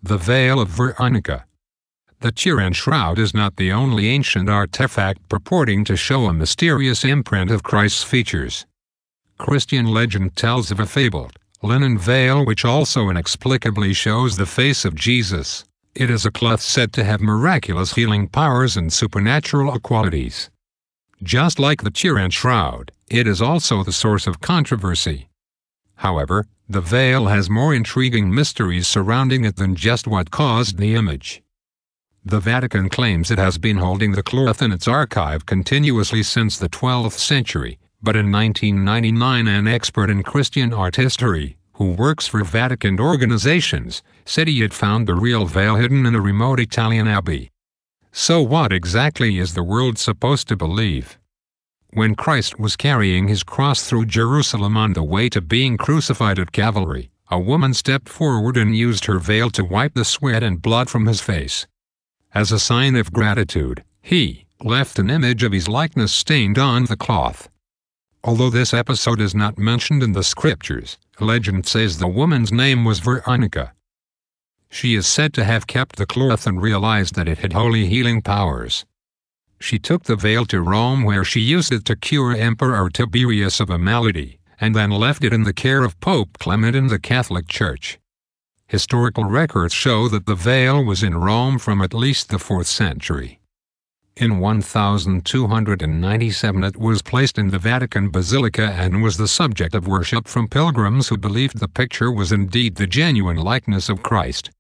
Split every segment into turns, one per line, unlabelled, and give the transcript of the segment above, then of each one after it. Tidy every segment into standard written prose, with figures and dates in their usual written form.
The Veil of Veronica. The Turin Shroud is not the only ancient artifact purporting to show a mysterious imprint of Christ's features. Christian legend tells of a fabled, linen veil which also inexplicably shows the face of Jesus. It is a cloth said to have miraculous healing powers and supernatural qualities. Just like the Turin Shroud, it is also the source of controversy. However, the veil has more intriguing mysteries surrounding it than just what caused the image. The Vatican claims it has been holding the cloth in its archive continuously since the 12th century, but in 1999 an expert in Christian art history, who works for Vatican organizations, said he had found the real veil hidden in a remote Italian abbey. So what exactly is the world supposed to believe? When Christ was carrying his cross through Jerusalem on the way to being crucified at Calvary, a woman stepped forward and used her veil to wipe the sweat and blood from his face. As a sign of gratitude, he left an image of his likeness stained on the cloth. Although this episode is not mentioned in the scriptures, legend says the woman's name was Veronica. She is said to have kept the cloth and realized that it had holy healing powers. She took the veil to Rome where she used it to cure Emperor Tiberius of a malady, and then left it in the care of Pope Clement in the Catholic Church. Historical records show that the veil was in Rome from at least the 4th century. In 1297 it was placed in the Vatican Basilica and was the subject of worship from pilgrims who believed the picture was indeed the genuine likeness of Christ.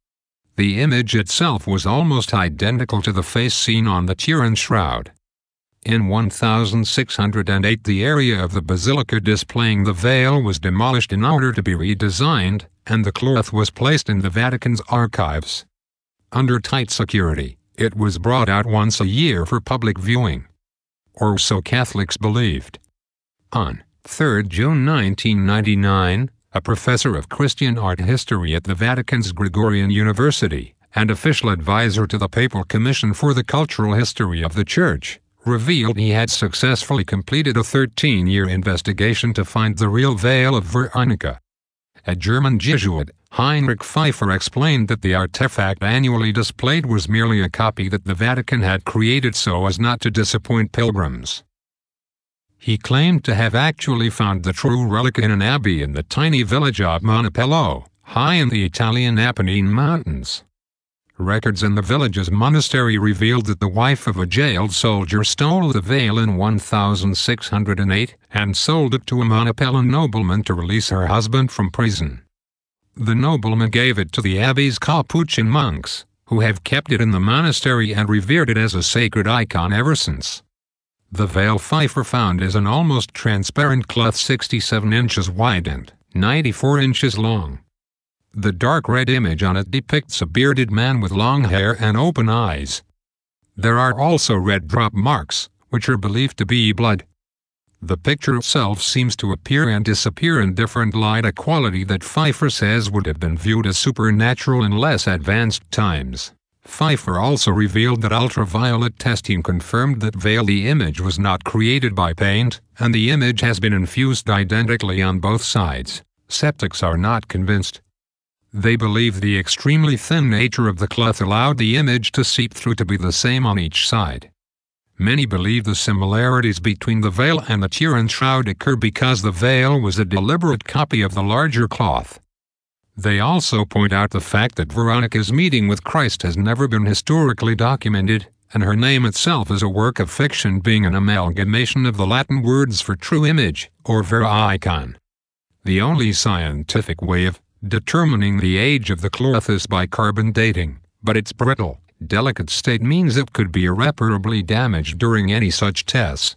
The image itself was almost identical to the face seen on the Turin Shroud. In 1608 the area of the basilica displaying the veil was demolished in order to be redesigned, and the cloth was placed in the Vatican's archives. Under tight security, it was brought out once a year for public viewing. Or so Catholics believed. On 3 June 1999, a professor of Christian art history at the Vatican's Gregorian University, and official advisor to the Papal Commission for the Cultural History of the Church, revealed he had successfully completed a 13-year investigation to find the real Veil of Veronica. A German Jesuit, Heinrich Pfeiffer, explained that the artifact annually displayed was merely a copy that the Vatican had created so as not to disappoint pilgrims. He claimed to have actually found the true relic in an abbey in the tiny village of Monopello, high in the Italian Apennine Mountains. Records in the village's monastery revealed that the wife of a jailed soldier stole the veil in 1608 and sold it to a Monopellan nobleman to release her husband from prison. The nobleman gave it to the abbey's Capuchin monks, who have kept it in the monastery and revered it as a sacred icon ever since. The veil Pfeiffer found is an almost transparent cloth 67 inches wide and 94 inches long. The dark red image on it depicts a bearded man with long hair and open eyes. There are also red drop marks, which are believed to be blood. The picture itself seems to appear and disappear in different light, a quality that Pfeiffer says would have been viewed as supernatural in less advanced times. Pfeiffer also revealed that ultraviolet testing confirmed that the image was not created by paint, and the image has been infused identically on both sides. Skeptics are not convinced. They believe the extremely thin nature of the cloth allowed the image to seep through to be the same on each side. Many believe the similarities between the veil and the Turin Shroud occur because the veil was a deliberate copy of the larger cloth. They also point out the fact that Veronica's meeting with Christ has never been historically documented, and her name itself is a work of fiction, being an amalgamation of the Latin words for true image, or vera icon. The only scientific way of determining the age of the cloth is by carbon dating, but its brittle, delicate state means it could be irreparably damaged during any such tests.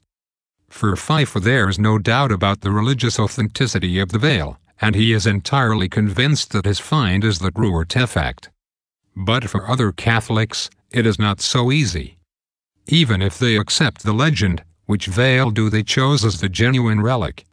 For Pfeiffer, there is no doubt about the religious authenticity of the veil, and he is entirely convinced that his find is the true artifact. But for other Catholics, it is not so easy. Even if they accept the legend, which veil do they choose as the genuine relic?